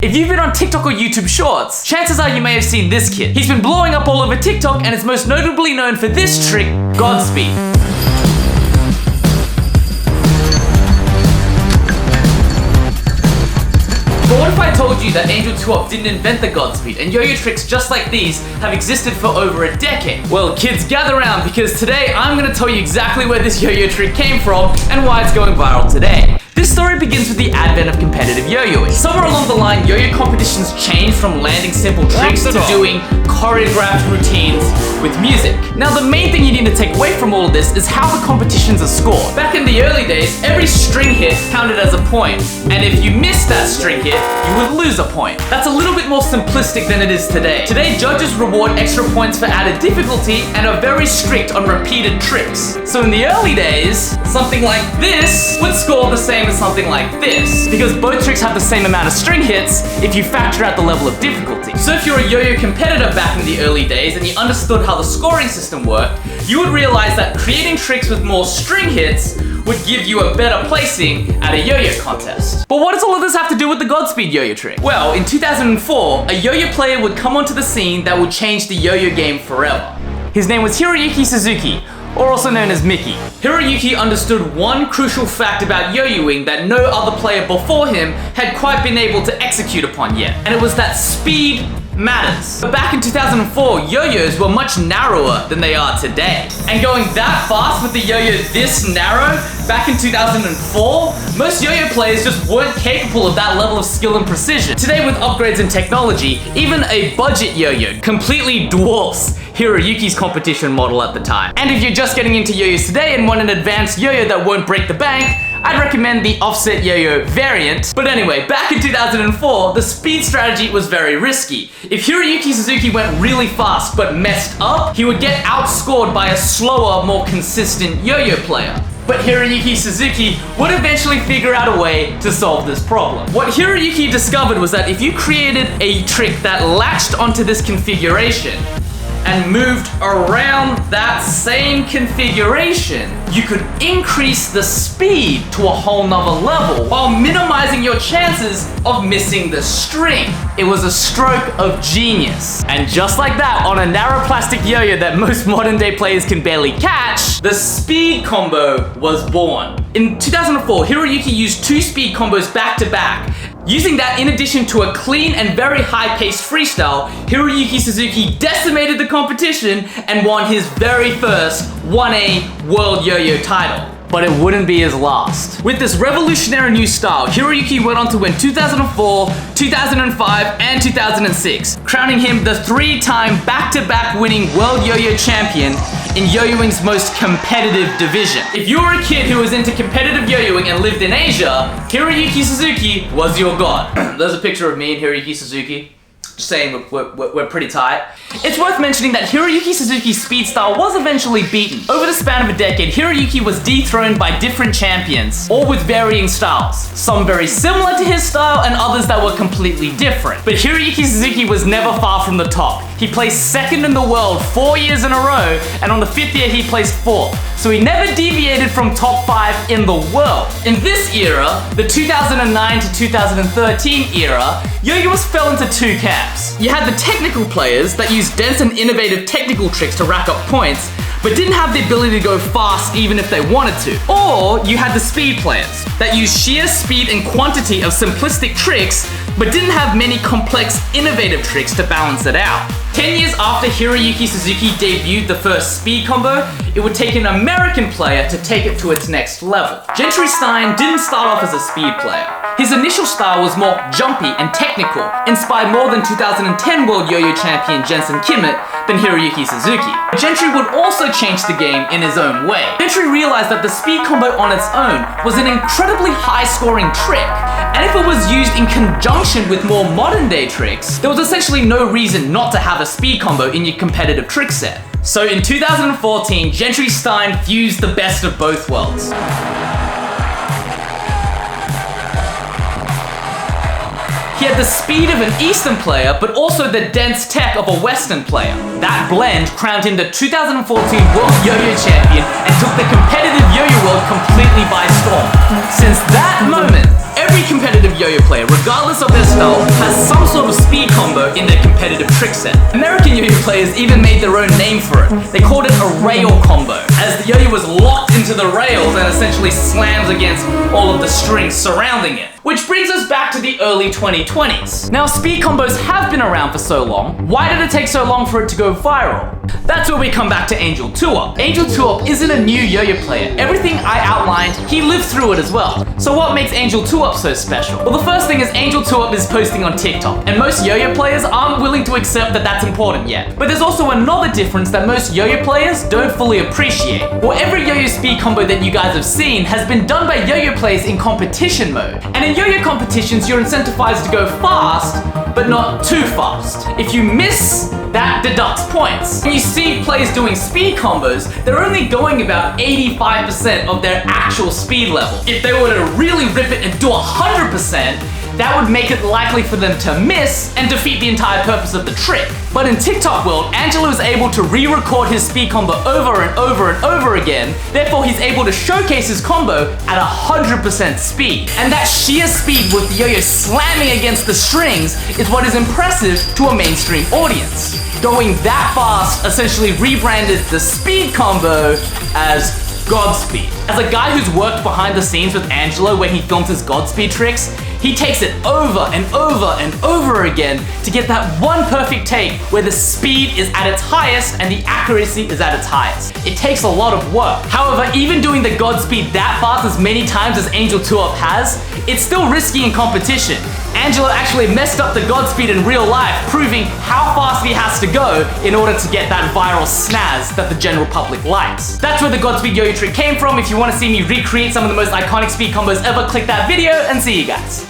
If you've been on TikTok or YouTube Shorts, chances are you may have seen this kid. He's been blowing up all over TikTok and is most notably known for this trick, Godspeed. But what if I told you that Angel 12 didn't invent the Godspeed and yo-yo tricks just like these have existed for over a decade? Well, kids, gather around because today I'm gonna tell you exactly where this yo-yo trick came from and why it's going viral today. This story begins with the advent of competitive yo-yoing. Somewhere along the line, yo-yo competitions changed from landing simple tricks to doing choreographed routines with music. Now, the main thing you need to take away from all of this is how the competitions are scored. Back in the early days, every string hit counted as a point, and if you missed that string hit, you would lose a point. That's a little bit more simplistic than it is today. Today, judges reward extra points for added difficulty and are very strict on repeated tricks. So in the early days, something like this would score the same as something like this, because both tricks have the same amount of string hits if you factor out the level of difficulty. So if you're a yo-yo competitor back in the early days and you understood how the scoring system worked, you would realize that creating tricks with more string hits would give you a better placing at a yo-yo contest. But what does all of this have to do with the Godspeed yo-yo trick? Well, in 2004, a yo-yo player would come onto the scene that would change the yo-yo game forever. His name was Hiroyukis, or also known as Mickey. Hiroyuki understood one crucial fact about yo-yoing that no other player before him had quite been able to execute upon yet, and it was that speed matters. But back in 2004, yo-yos were much narrower than they are today. And going that fast with the yo-yo this narrow, back in 2004, most yo-yo players just weren't capable of that level of skill and precision. Today, with upgrades in technology, even a budget yo-yo completely dwarfs Hiroyuki's competition model at the time. And if you're just getting into yo-yos today and want an advanced yo-yo that won't break the bank, I'd recommend the offset yo-yo variant. But anyway, back in 2004, the speed strategy was very risky. If Hiroyuki went really fast but messed up, he would get outscored by a slower, more consistent yo-yo player. But Hiroyuki would eventually figure out a way to solve this problem. What Hiroyuki discovered was that if you created a trick that latched onto this configuration and moved around that same configuration, you could increase the speed to a whole nother level while minimizing your chances of missing the string. It was a stroke of genius. And just like that, on a narrow plastic yo-yo that most modern day players can barely catch, the speed combo was born. In 2004, Hiroyuki used two speed combos back to back. Using that in addition to a clean and very high-paced freestyle, Hiroyuki decimated the competition and won his very first 1A World Yo-Yo title. But it wouldn't be his last. With this revolutionary new style, Hiroyuki went on to win 2004, 2005, and 2006, crowning him the three-time back-to-back winning World Yo-Yo Champion in yo-yoing's most competitive division. If you were a kid who was into competitive yo-yoing and lived in Asia, Hiroyuki was your god. There's a picture of me and Hiroyuki. Just saying we're pretty tight. It's worth mentioning that Hiroyuki's speed style was eventually beaten. Over the span of a decade, Hiroyuki was dethroned by different champions, all with varying styles. Some very similar to his style and others that were completely different. But Hiroyuki was never far from the top. He placed second in the world 4 years in a row, and on the 5th year he placed 4th. So he never deviated from top 5 in the world. In this era, the 2009 to 2013 era, yo-yos fell into two camps. You had the technical players that used dense and innovative technical tricks to rack up points, but didn't have the ability to go fast even if they wanted to. Or you had the speed players that used sheer speed and quantity of simplistic tricks, but didn't have many complex, innovative tricks to balance it out. 10 years after Hiroyuki debuted the first speed combo, it would take an American player to take it to its next level. Gentry Stein didn't start off as a speed player. His initial style was more jumpy and technical, inspired more than 2010 World Yo-Yo Champion Jensen Kimmett than Hiroyuki. Gentry would also change the game in his own way. Gentry realized that the speed combo on its own was an incredibly high-scoring trick, and if it was used in conjunction with more modern-day tricks, there was essentially no reason not to have a speed combo in your competitive trick set. So in 2014, Gentry Stein fused the best of both worlds. He had the speed of an Eastern player, but also the dense tech of a Western player. That blend crowned him the 2014 World Yo-Yo Champion and took the competitive yo-yo world completely by storm. Since that moment, every competitive yo-yo player, regardless of their style, has some sort of speed combo in their competitive trick set. American yo-yo players even made their own name for it. They called it a rail combo, as the yo-yo was locked into the rails and essentially slams against all of the strings surrounding it. Which brings us back to the early 2020s. Now, speed combos have been around for so long. Why did it take so long for it to go viral? That's where we come back to Angel 2-Up. Angel 2-Up isn't a new yo-yo player. Everything I outlined, he lived through it as well. So what makes Angel 2-Up so special? Well, the first thing is Angel 2-Up is posting on TikTok, and most yo-yo players aren't willing to accept that that's important yet. But there's also another difference that most yo-yo players don't fully appreciate. Well, every yo-yo speed combo that you guys have seen has been done by yo-yo players in competition mode. And in yo-yo competitions, you're incentivized to go fast, but not too fast. If you miss, that deducts points. When you see players doing speed combos, they're only going about 85% of their actual speed level. If they were to really rip it and do 100%, that would make it likely for them to miss and defeat the entire purpose of the trick. But in TikTok world, Angelo is able to re-record his speed combo over and over and over again, therefore he's able to showcase his combo at 100% speed. And that sheer speed with the yo-yo slamming against the strings is what is impressive to a mainstream audience. Going that fast essentially rebranded the speed combo as Godspeed. As a guy who's worked behind the scenes with Angelo when he films his Godspeed tricks, he takes it over and over and over again to get that one perfect take where the speed is at its highest and the accuracy is at its highest. It takes a lot of work. However, even doing the Godspeed that fast as many times as Angel 2-Up has, it's still risky in competition. Angelo actually messed up the Godspeed in real life, proving how fast he has to go in order to get that viral snaz that the general public likes. That's where the Godspeed yo-yo trick came from. If you want to see me recreate some of the most iconic speed combos ever, click that video and see you guys.